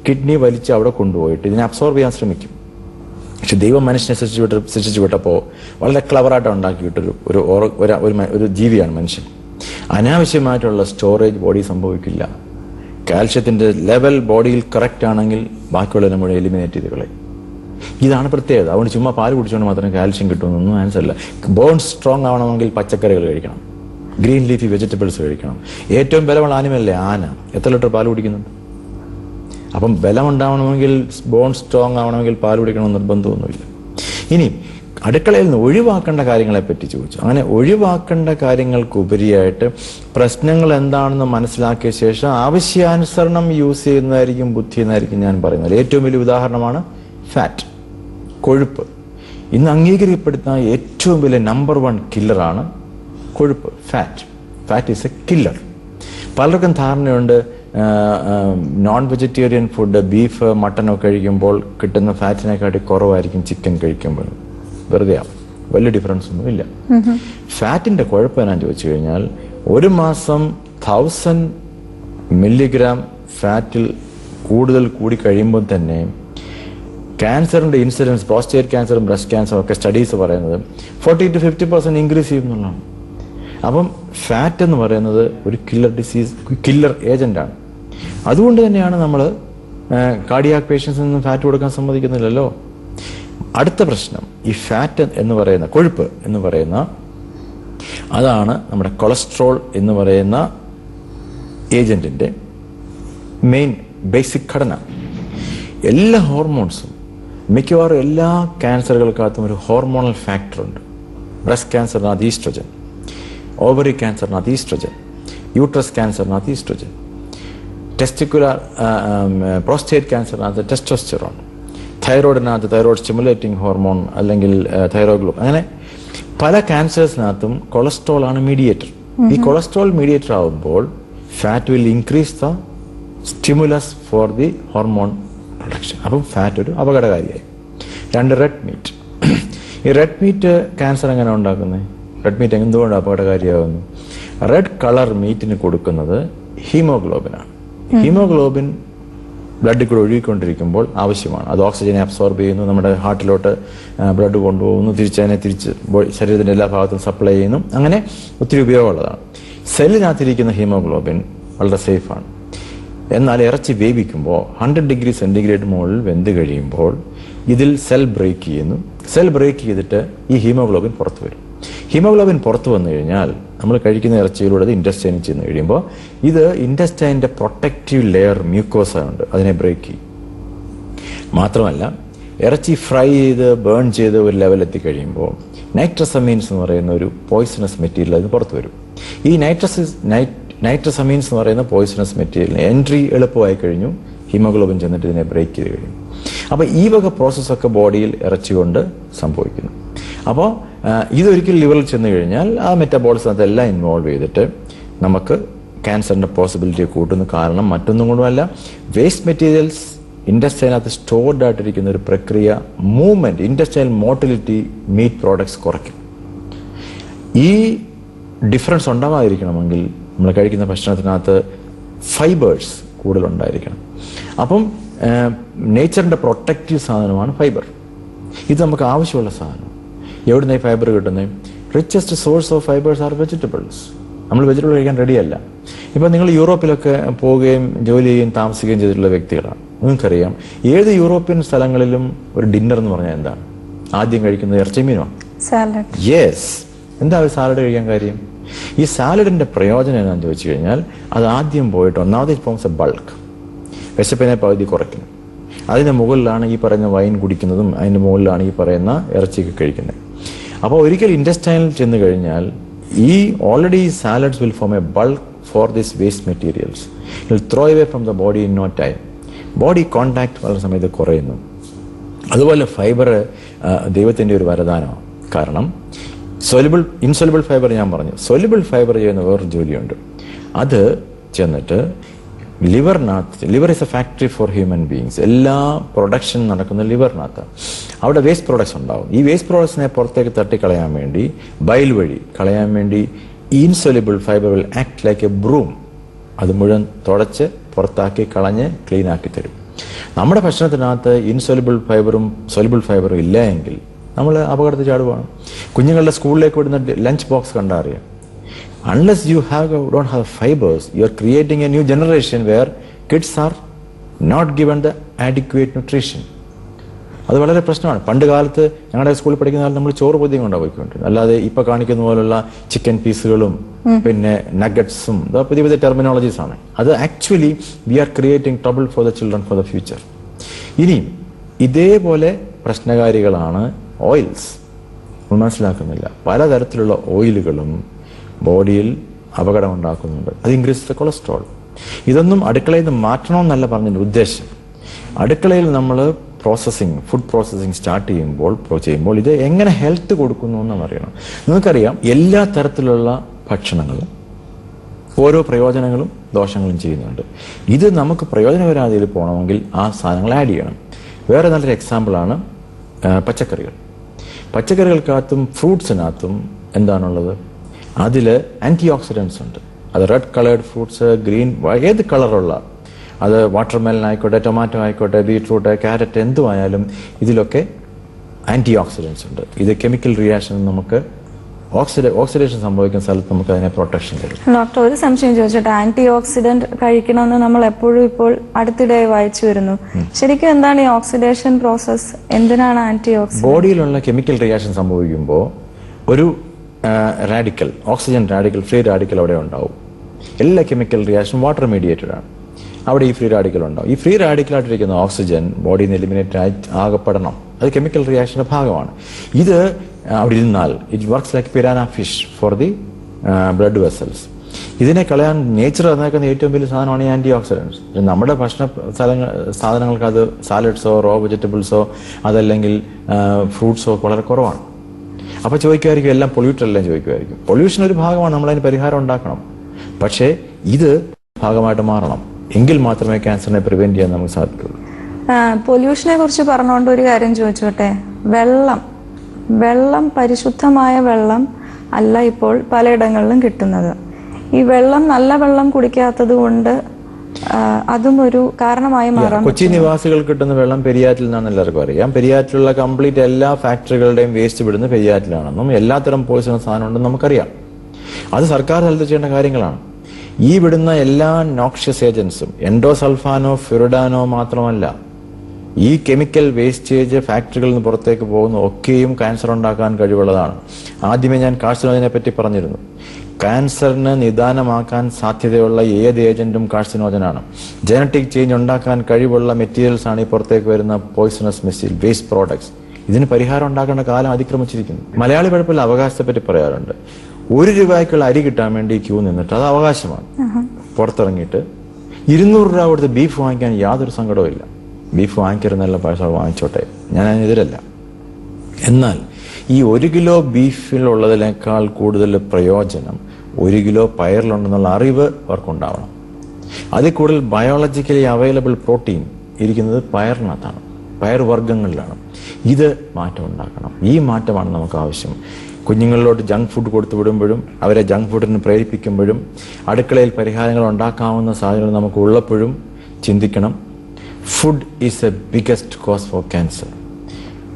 കിഡ്നി വലിച്ച് അവിടെ കൊണ്ടുപോയിട്ട് ഇതിനെ അബ്സോർബ് ചെയ്യാൻ ശ്രമിക്കും. പക്ഷെ ദൈവം മനുഷ്യനെ സൃഷ്ടിച്ചു വിട്ടപ്പോൾ വളരെ ക്ലവറായിട്ട് ഉണ്ടാക്കിയിട്ടൊരു ഒരു ജീവിയാണ് മനുഷ്യൻ. അനാവശ്യമായിട്ടുള്ള സ്റ്റോറേജ് ബോഡി സംഭവിക്കില്ല. കാൽഷ്യത്തിന്റെ ലെവൽ ബോഡിയിൽ കറക്റ്റ് ആണെങ്കിൽ ബാക്കിയുള്ളതിനെ മുഴുവൻ എലിമിനേറ്റ് ചെയ്ത് കളയും. ഇതാണ് പ്രത്യേകത. അതുകൊണ്ട് ചുമ്മാ പാല് കുടിച്ചുകൊണ്ട് മാത്രമേ കാൽഷ്യം കിട്ടുമെന്നൊന്നും ആൻസർ അല്ല. ബോൺ സ്ട്രോങ് ആവണമെങ്കിൽ പച്ചക്കറികൾ കഴിക്കണം, ഗ്രീൻ ലീഫി വെജിറ്റബിൾസ് കഴിക്കണം. ഏറ്റവും ബലമുള്ള ആനിമലല്ലേ ആന? എത്ര ലിറ്റർ പാല് കുടിക്കുന്നുണ്ട്? അപ്പം ബലം ഉണ്ടാവണമെങ്കിൽ, ബോൺ സ്ട്രോങ് ആവണമെങ്കിൽ പാൽ കുടിക്കണമെന്ന് നിർബന്ധമൊന്നുമില്ല. ഇനി അടുക്കളയിൽ നിന്ന് ഒഴിവാക്കേണ്ട കാര്യങ്ങളെ പറ്റി ചോദിച്ചു. അങ്ങനെ ഒഴിവാക്കേണ്ട കാര്യങ്ങൾക്കുപരിയായിട്ട് പ്രശ്നങ്ങൾ എന്താണെന്ന് മനസ്സിലാക്കിയ ശേഷം ആവശ്യാനുസരണം യൂസ് ചെയ്യുന്നതായിരിക്കും ബുദ്ധി എന്നായിരിക്കും ഞാൻ പറയുന്നത്. ഏറ്റവും വലിയ ഉദാഹരണമാണ് ഫാറ്റ്, കൊഴുപ്പ്. ഇന്ന് അംഗീകരിക്കപ്പെടുന്ന ഏറ്റവും വലിയ നമ്പർ 1 കില്ലറാണ് കൊഴുപ്പ്, fat. Fat is A killer. പലർക്കും ധാരണയുണ്ട് non vegetarian food, beef mutton ഒക്കെ കഴിക്കുമ്പോൾ കിട്ടുന്ന ഫാറ്റിനെക്കാട്ടി കുറവായിരിക്കും ചിക്കൻ കഴിക്കുമ്പോൾ. വെറുതെ വലിയ ഡിഫറൻസ് ഒന്നും ഇല്ല. ഫാറ്റിന്റെ കുഴപ്പം എന്നാന്ന് ചോദിച്ചു കഴിഞ്ഞാൽ, ഒരു മാസം 1000 മില്ലിഗ്രാം ഫാറ്റിൽ കൂടുതൽ കൂടി കഴിയുമ്പോൾ തന്നെ ക്യാൻസറിന്റെ ഇൻസിഡൻസ്, പ്രോസ്റ്റേറ്റ് ക്യാൻസറും ബ്രസ്റ്റ് ക്യാൻസറും ഒക്കെ സ്റ്റഡീസ് പറയുന്നത് 40 to 50% ഇൻക്രീസ് ചെയ്യുന്നുള്ളതാണ്. അപ്പം ഫാറ്റ് എന്ന് പറയുന്നത് ഒരു കില്ലർ ഏജന്റ് ആണ്. അതുകൊണ്ട് തന്നെയാണ് നമ്മൾ കാർഡിയാക് പേഷ്യൻസിൽ നിന്നും ഫാറ്റ് കൊടുക്കാൻ സമ്മതിക്കുന്നില്ലല്ലോ. അടുത്ത പ്രശ്നം, ഈ ഫാറ്റ് എന്ന് പറയുന്ന, കൊഴുപ്പ് എന്ന് പറയുന്ന, അതാണ് നമ്മുടെ കൊളസ്ട്രോൾ എന്ന് പറയുന്ന ഏജന്റിന്റെ മെയിൻ ബേസിക് ഘടന. എല്ലാ ഹോർമോൺസും, മിക്കവാറും എല്ലാ ക്യാൻസറുകൾക്കകത്തും ഒരു ഹോർമോണൽ ഫാക്ടർ ഉണ്ട്. ബ്രസ്റ്റ് ക്യാൻസറിനകത്ത് ഈസ്ട്രജൻ, ഓവറി ക്യാൻസറിനകത്ത് ഈസ്ട്രജൻ, യൂട്രസ് ക്യാൻസറിനകത്ത് ഈസ്ട്രജൻ, പ്രോസ്റ്റേറ്റ് ക്യാൻസറിനകത്ത് ടെസ്റ്റോസ്റ്റെറോൺ, തൈറോയിഡിനകത്ത് തൈറോയിഡ് സ്റ്റിമുലേറ്റിംഗ് ഹോർമോൺ അല്ലെങ്കിൽ തൈറോഗ്ലോബ്. അങ്ങനെ പല ക്യാൻസേഴ്സിനകത്തും കൊളസ്ട്രോൾ ആണ് മീഡിയേറ്റർ. ഈ കൊളസ്ട്രോൾ മീഡിയേറ്റർ ആവുമ്പോൾ fat will increase the stimulus for the hormone production. അപ്പം ഫാറ്റ് ഒരു അപകടകാരിയായി. 2, റെഡ് മീറ്റ്. ഈ റെഡ് മീറ്റ് ക്യാൻസർ എങ്ങനെ ഉണ്ടാക്കുന്നത്? റെഡ് മീറ്റ് എന്തുകൊണ്ട് അപകടകാരിയാകുന്നു? റെഡ് കളർ മീറ്റിന് കൊടുക്കുന്നത് ഹീമോഗ്ലോബിനാണ്. ഹീമോഗ്ലോബിൻ ബ്ലഡിൽ കൂടെ ഒഴുകിക്കൊണ്ടിരിക്കുമ്പോൾ ആവശ്യമാണ്. അത് ഓക്സിജനെ അബ്സോർബ് ചെയ്യുന്നു, നമ്മുടെ ഹാർട്ടിലോട്ട് ബ്ലഡ് കൊണ്ടുപോകുന്നു, തിരിച്ച് ശരീരത്തിന്റെ എല്ലാ ഭാഗത്തും സപ്ലൈ ചെയ്യുന്നു. അങ്ങനെ ഒത്തിരി ഉപയോഗമുള്ളതാണ്. സെല്ലിനകത്തിരിക്കുന്ന ഹീമോഗ്ലോബിൻ വളരെ സേഫാണ്. എന്നാൽ ഇറച്ചി വേവിക്കുമ്പോൾ 100 ഡിഗ്രി സെന്റിഗ്രേഡ് മുകളിൽ വെന്ത് കഴിയുമ്പോൾ ഇതിൽ സെൽ ബ്രേക്ക് ചെയ്യുന്നു. സെൽ ബ്രേക്ക് ചെയ്തിട്ട് ഈ ഹീമോഗ്ലോബിൻ പുറത്തു വരും. ഹീമോഗ്ലോബിൻ പുറത്തു വന്നു കഴിഞ്ഞാൽ നമ്മൾ കഴിക്കുന്ന ഇറച്ചിയിലൂടെ അത് ഇൻറ്റസ്റ്റൈനിൽ ചെന്ന് കഴിയുമ്പോൾ ഇത് ഇൻറ്റസ്റ്റൈനിന്റെ പ്രൊട്ടക്റ്റീവ് ലെയർ മ്യൂക്കോസ ഉണ്ട്, അതിനെ ബ്രേക്ക് ചെയ്യും. മാത്രമല്ല ഇറച്ചി ഫ്രൈ ചെയ്ത് ബേൺ ചെയ്ത് ഒരു ലെവൽ എത്തിക്കഴിയുമ്പോൾ നൈട്രസമീൻസ് എന്ന് പറയുന്ന ഒരു പോയിസണസ് മെറ്റീരിയൽ അതിന് പുറത്തു വരും. ഈ നൈട്രസമീൻസ് എന്ന് പറയുന്ന പോയിസണസ് മെറ്റീരിയലിന് എൻട്രി എളുപ്പമായി കഴിഞ്ഞു. ഹീമോഗ്ലോബിൻ ചെന്നിട്ട് ഇതിനെ ബ്രേക്ക് ചെയ്ത് കഴിഞ്ഞു. അപ്പോൾ ഈ വക പ്രോസസ്സൊക്കെ ബോഡിയിൽ ഇറച്ചി കൊണ്ട് സംഭവിക്കുന്നു. അപ്പോൾ ഇതൊരിക്കൽ ലിവറിൽ ചെന്ന് കഴിഞ്ഞാൽ ആ മെറ്റബോളിസം എല്ലാം ഇൻവോൾവ് ചെയ്തിട്ട് നമുക്ക് ക്യാൻസറിന്റെ പോസിബിലിറ്റി കൂട്ടുന്നു. കാരണം മറ്റൊന്നും കൊണ്ടുമല്ല, വേസ്റ്റ് മെറ്റീരിയൽസ് ഇൻഡസ്ട്രിയിനകത്ത് സ്റ്റോർഡ് ആയിട്ടിരിക്കുന്ന ഒരു പ്രക്രിയ, movement, industrial motility meet products കുറയ്ക്കും. ഈ ഡിഫറൻസ് ഉണ്ടാകാതിരിക്കണമെങ്കിൽ നമ്മൾ കഴിക്കുന്ന ഭക്ഷണത്തിനകത്ത് ഫൈബേഴ്സ് കൂടുതൽ ഉണ്ടായിരിക്കണം. അപ്പം നേച്ചറിന്റെ പ്രൊട്ടക്റ്റീവ് സാധനമാണ് ഫൈബർ. ഇത് നമുക്ക് ആവശ്യമുള്ള സാധനം. എവിടുന്ന ഈ ഫൈബർ കിട്ടുന്നത്? Richest source of fibres R vegetables. നമ്മൾ വെജിറ്റബിൾ കഴിക്കാൻ റെഡിയല്ല. ഇപ്പം നിങ്ങൾ യൂറോപ്പിലൊക്കെ പോവുകയും ജോലി ചെയ്യുകയും താമസിക്കുകയും ചെയ്തിട്ടുള്ള വ്യക്തികളാണ്. നിങ്ങൾക്കറിയാം, ഏത് യൂറോപ്യൻ സ്ഥലങ്ങളിലും ഒരു ഡിന്നർ എന്ന് പറഞ്ഞാൽ എന്താണ്? ആദ്യം കഴിക്കുന്നത് ഇറച്ചി മീനുമാണ്. സാലഡ്. യെസ്. എന്താ സാലഡ് കഴിക്കാൻ കാര്യം? ഈ സാലഡിന്റെ പ്രയോജനം എന്താണെന്ന് ചോദിച്ചു കഴിഞ്ഞാൽ അത് ആദ്യം പോയിട്ട് ഒന്നാമത് ഇറ്റ് ഫോംസ് എ ബൾക്ക്, വിശപ്പിനെ പകുതി കുറയ്ക്കുന്നു. അതിന് മുകളിലാണ് ഈ പറയുന്ന വൈൻ കുടിക്കുന്നതും അതിന്റെ മുകളിലാണ് ഈ പറയുന്ന ഇറച്ചിയൊക്കെ കഴിക്കുന്നത്. അപ്പോൾ ഒരിക്കൽ ഇൻറ്റസ്റ്റൈനിൽ ചെന്ന് കഴിഞ്ഞാൽ ഈ already salads will form a bulk for this waste materials. It will throw away from the body in no time. Body contact വളരെ സമയത്ത് കുറയുന്നു. അതുപോലെ ഫൈബർ ദൈവത്തിൻ്റെ ഒരു വരദാനമാണ്. കാരണം ഇൻസൊല്യൂബിൾ ഫൈബർ ഞാൻ പറഞ്ഞു, സൊല്യൂബിൾ ഫൈബർ ചെയ്യുന്ന വേറൊരു ജോലിയുണ്ട്. അത് ചെന്നിട്ട് liver is A factory for human beings. എല്ലാ പ്രൊഡക്ഷൻ നടക്കുന്ന ലിവറിനകത്ത്. അവിടെ വേസ്റ്റ് പ്രോഡക്ട്സ് ഉണ്ടാവും. ഈ വേസ്റ്റ് പ്രോഡക്ട്സിനെ പുറത്തേക്ക് തട്ടിക്കളയാൻ വേണ്ടി, ബൈൽ വഴി കളയാൻ വേണ്ടി insoluble fibre will act like A broom. അത് മുഴുവൻ തുടച്ച് പുറത്താക്കി കളഞ്ഞ് ക്ലീൻ ആക്കി തരും. നമ്മുടെ ഭക്ഷണത്തിനകത്ത് ഇൻസൊല്യൂബിൾ ഫൈബറും സൊല്യൂബിൾ ഫൈബറും ഇല്ല എങ്കിൽ നമ്മൾ അപകടത്തിൽ ചാടുവാണ്. കുഞ്ഞുങ്ങളുടെ സ്കൂളിലേക്ക് വിടുന്ന ലഞ്ച് ബോക്സ് കണ്ടാൽ അറിയാം. Unless you don't have fibers, you are creating a new generation where kids are not given the adequate nutrition. അത് വളരെ പ്രശ്നമാണ്. പണ്ട് കാലത്ത് ഞങ്ങളുടെ സ്കൂളിൽ പഠിക്കുന്ന കാലത്ത് നമ്മൾ ചോറ് പൊതിയും കൊണ്ടാണ് പോയിക്കൊണ്ടിരുന്നത്. അല്ലാതെ ഇപ്പൊ കാണിക്കുന്ന പോലുള്ള ചിക്കൻ പീസുകളും പിന്നെ നഗറ്റ്സും പുതിയ പുതിയ ടെർമിനോളജീസ് ആണ്. അത് actually we are creating trouble for the children for the future. ഇനിയും ഇതേപോലെ പ്രശ്നകാരികളാണ് ഓയിൽസ്. നമ്മൾ മനസ്സിലാക്കുന്നില്ല. പലതരത്തിലുള്ള ഓയിലുകളും ബോഡിയിൽ അപകടം ഉണ്ടാക്കുന്നുണ്ട്. അത് ഇൻക്രീസ് ദ കൊളസ്ട്രോൾ. ഇതൊന്നും അടുക്കളയിൽ നിന്ന് മാറ്റണമെന്നല്ല പറഞ്ഞതിൻ്റെ ഉദ്ദേശം. അടുക്കളയിൽ നമ്മൾ ഫുഡ് പ്രോസസ്സിങ് സ്റ്റാർട്ട് ചെയ്യുമ്പോൾ ഇത് എങ്ങനെ ഹെൽത്ത് കൊടുക്കുന്നു എന്ന് അറിയണം. നിങ്ങൾക്കറിയാം, എല്ലാ തരത്തിലുള്ള ഭക്ഷണങ്ങളും ഓരോ പ്രയോജനങ്ങളും ദോഷങ്ങളും ചെയ്യുന്നുണ്ട്. ഇത് നമുക്ക് പ്രയോജനകരാതിയിൽ പോകണമെങ്കിൽ ആ സാധനങ്ങൾ ആഡ് ചെയ്യണം. വേറെ നല്ലൊരു എക്സാമ്പിളാണ് പച്ചക്കറികൾ. പച്ചക്കറികൾക്കകത്തും ഫ്രൂട്ട്സിനകത്തും എന്താണുള്ളത്? അതിൽ ആൻറ്റി ഓക്സിഡൻസ് ഉണ്ട്. അത് റെഡ് കളേർഡ് ഫ്രൂട്ട്സ്, ഗ്രീൻ, ഏത് കളറുള്ള, അത് വാട്ടർമെലൻ ആയിക്കോട്ടെ, ടൊമാറ്റോ ആയിക്കോട്ടെ, ബീട്രൂട്ട്, ക്യാരറ്റ്, എന്തുമായാലും ഇതിലൊക്കെ ആൻറ്റി ഓക്സിഡൻസ് ഉണ്ട്. ഇത് കെമിക്കൽ റിയാക്ഷൻ നമുക്ക് ഓക്സിഡേഷൻ സംഭവിക്കുന്ന സ്ഥലത്ത് നമുക്ക് അതിനെ പ്രൊട്ടക്ഷൻ തരും. ഡോക്ടർ, ഒരു സംശയം ചോദിച്ചോട്ടെ. ആന്റി ഓക്സിഡന്റ് കഴിക്കണമെന്ന് നമ്മൾ എപ്പോഴും ഇപ്പോൾ അടുത്തിടെ വായിച്ചു വരുന്നു. ശരിക്കും എന്താണ് ഈ ഓക്സിഡേഷൻ പ്രോസസ്? എന്തിനാണ് ആന്റി ഓക്സിഡന്റ്? ബോഡിയിലുള്ള കെമിക്കൽ റിയാക്ഷൻ സംഭവിക്കുമ്പോൾ ഒരു radical, oxygen radical, free radical അവിടെ ഉണ്ടാവും. എല്ലാ കെമിക്കൽ റിയാക്ഷൻ വാട്ടർ മീഡിയേറ്റഡ് ആണ്. അവിടെ ഈ ഫ്രീ റാഡിക്കൽ ഉണ്ടാവും. ഈ ഫ്രീ റാഡിക്കലായിട്ടിരിക്കുന്ന ഓക്സിജൻ ബോഡിയിൽ നിന്ന് എലിമിനേറ്റ് ആകപ്പെടണം. അത് കെമിക്കൽ റിയാക്ഷന്റെ ഭാഗമാണ്. ഇത് അവിടെ ഇരുന്നാൽ it works like piranha fish for the blood vessels. ഇതിനെ കളയാൻ നേച്ചർ തന്നേക്കുന്ന ഏറ്റവും വലിയ സാധനമാണ് ഈ ആന്റി ഓക്സിഡൻസ്. നമ്മുടെ ഭക്ഷണ സാധനങ്ങൾക്ക് അത് സാലഡ്സോ റോ വെജിറ്റബിൾസോ അതല്ലെങ്കിൽ ഫ്രൂട്ട്സോ വളരെ കുറവാണ്. അപ്പോൾ ചോദിക്കുമായിരിക്കും എല്ലാം പൊല്യൂട്ടഡ് എല്ലാം ചോദിക്കുമായിരിക്കും. പൊല്യൂഷൻ ഒരു ഭാഗമാണ്, നമ്മളതിന് പരിഹാരം ഉണ്ടാക്കണം. പക്ഷേ ഇത് ഭാഗമായിട്ട് മാറണം. എങ്കിൽ മാത്രമേ ക്യാൻസറിനെ പ്രിവെന്റ് ചെയ്യാൻ നമുക്ക് സാധിക്കുള്ളൂ. പൊല്യൂഷനെ കുറിച്ച് പറഞ്ഞുകൊണ്ട് ഒരു കാര്യം ചോദിച്ചോട്ടെ. വെള്ളം പരിശുദ്ധമായ വെള്ളം അല്ല ഇപ്പോൾ പലയിടങ്ങളിലും കിട്ടുന്നത്. ഈ വെള്ളം, നല്ല വെള്ളം കുടിക്കാത്തത് കൊണ്ട് അതും ഒരു കാരണമായി മാറാം. കൊച്ചി നിവാസികൾ കിട്ടുന്ന വെള്ളം പെരിയാറ്റിൽ നിന്നാണ് എല്ലാവർക്കും അറിയാം. പെരിയാറ്റിലുള്ള കംപ്ലീറ്റ് എല്ലാ ഫാക്ടറികളുടെയും വേസ്റ്റ് വിടുന്ന പെരിയാറ്റിലാണെന്നും എല്ലാത്തരം പോയിസണസ് സാധനം ഉണ്ടെന്ന് നമുക്കറിയാം. അത് സർക്കാർ ഹെൽത്ത് ചെയ്യേണ്ട കാര്യങ്ങളാണ്. ഈ വിടുന്ന എല്ലാ നോക്ഷ്യസ് ഏജൻസും എൻഡോസൾഫാനോ ഫ്യൂറിഡാനോ മാത്രമല്ല, ഈ കെമിക്കൽ വേസ്റ്റേജ് ഫാക്ടറികളിൽ നിന്ന് പുറത്തേക്ക് പോകുന്ന ഒക്കെയും ക്യാൻസർ ഉണ്ടാക്കാൻ കഴിവുള്ളതാണ്. ആദ്യമേ ഞാൻ കാർസിനോജനെ പറ്റി പറഞ്ഞിരുന്നു. ക്യാൻസറിന് നിദാനമാക്കാൻ സാധ്യതയുള്ള ഏത് ഏജന്റും കാർസിനോജനാണ്. ജനറ്റിക് ചേഞ്ച് ഉണ്ടാക്കാൻ കഴിവുള്ള മെറ്റീരിയൽസ് ആണ് ഈ പുറത്തേക്ക് വരുന്ന പോയിസണസ് മിസൈൽ വേസ്റ്റ് പ്രോഡക്ട്സ്. ഇതിന് പരിഹാരം ഉണ്ടാക്കേണ്ട കാലം അതിക്രമിച്ചിരിക്കുന്നു. മലയാളി പഴപ്പിൽ അവകാശത്തെ പറ്റി പറയാറുണ്ട്. 1 രൂപയ്ക്കുള്ള അരി കിട്ടാൻ വേണ്ടി ക്യൂ നിന്നിട്ട് അത് അവകാശമാണ്. പുറത്തിറങ്ങിയിട്ട് 200 രൂപ കൊടുത്ത് ബീഫ് വാങ്ങിക്കാൻ യാതൊരു സങ്കടവും ഇല്ല. ബീഫ് വാങ്ങിക്കരുന്നല്ല, പൈസ വാങ്ങിച്ചോട്ടെ, ഞാൻ അതിനെതിരല്ല. എന്നാൽ ഈ 1 കിലോ ബീഫിലുള്ളതിനേക്കാൾ കൂടുതൽ പ്രയോജനം 1 കിലോ പയറിലുണ്ടെന്നുള്ള അറിവ് അവർക്കുണ്ടാവണം. അതിൽ കൂടുതൽ ബയോളജിക്കലി അവൈലബിൾ പ്രോട്ടീൻ ഇരിക്കുന്നത് പയറിനകത്താണ്, പയർവർഗ്ഗങ്ങളിലാണ്. ഇത് മാറ്റം ഉണ്ടാക്കണം. ഈ മാറ്റമാണ് നമുക്ക് ആവശ്യം. കുഞ്ഞുങ്ങളിലോട്ട് ജങ്ക് ഫുഡ് കൊടുത്തു വിടുമ്പോഴും അവരെ ജങ്ക് ഫുഡിന് പ്രേരിപ്പിക്കുമ്പോഴും അടുക്കളയിൽ പരിഹാരങ്ങൾ ഉണ്ടാക്കാവുന്ന സാഹചര്യം നമുക്ക് ഉള്ളപ്പോഴും ചിന്തിക്കണം. Food is a biggest cause for cancer.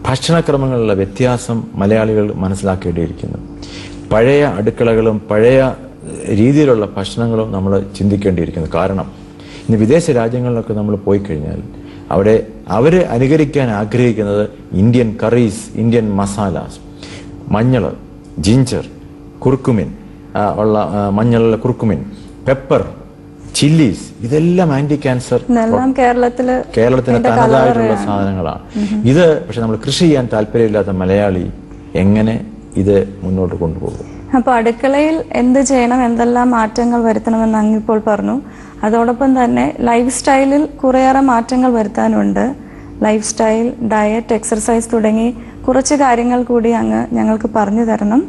ഭക്ഷണക്രമങ്ങളിലുള്ള വ്യത്യാസം മലയാളികൾ മനസ്സിലാക്കേണ്ടിയിരിക്കുന്നു. പഴയ അടുക്കളകളും പഴയ രീതിയിലുള്ള ഭക്ഷണങ്ങളും നമ്മൾ ചിന്തിക്കേണ്ടിയിരിക്കുന്നു. കാരണം ഇന്ന് വിദേശ രാജ്യങ്ങളിലൊക്കെ നമ്മൾ പോയി കഴിഞ്ഞാൽ അവർ അനുകരിക്കാൻ ആഗ്രഹിക്കുന്നത് ഇന്ത്യൻ കറീസ്, ഇന്ത്യൻ മസാലാസ്. മഞ്ഞൾ, ജിഞ്ചർ, കുർക്കുമിൻ ഉള്ള മഞ്ഞളിലെ കുർക്കുമിൻ, പെപ്പർ, ചില്ലീസ്, ഇതെല്ലാം ആന്റി ക്യാൻസർ കേരളത്തിന് തനതായിട്ടുള്ള സാധനങ്ങളാണ്. ഇത് പക്ഷെ നമ്മൾ കൃഷി ചെയ്യാൻ താല്പര്യമില്ലാത്ത മലയാളി എങ്ങനെ ഇത് മുന്നോട്ട് കൊണ്ടുപോകും? അപ്പൊ അടുക്കളയിൽ എന്ത് ചെയ്യണം, എന്തെല്ലാം മാറ്റങ്ങൾ വരുത്തണമെന്ന് അങ്ങിപ്പോൾ പറഞ്ഞു. അതോടൊപ്പം തന്നെ ലൈഫ് സ്റ്റൈലിൽ കുറേയേറെ മാറ്റങ്ങൾ വരുത്താനുണ്ട്. ലൈഫ് സ്റ്റൈൽ, ഡയറ്റ്, എക്സർസൈസ് തുടങ്ങി കുറച്ച് കാര്യങ്ങൾ കൂടി അങ്ങ് ഞങ്ങൾക്ക് പറഞ്ഞു തരണം.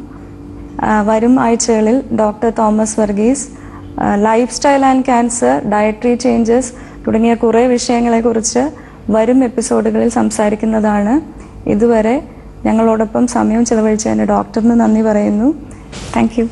വരും ആഴ്ചകളിൽ doctor Thomas Varghese life style and cancer, dietary changes തുടങ്ങിയ കുറേ വിഷയങ്ങളെക്കുറിച്ച് വരും എപ്പിസോഡുകളിൽ സംസാരിക്കുന്നതാണ്. ഇതുവരെ ഞങ്ങളോടൊപ്പം സമയം ചെലവഴിച്ചതിന് ഡോക്ടറിന് നന്ദി പറയുന്നു. Thank you.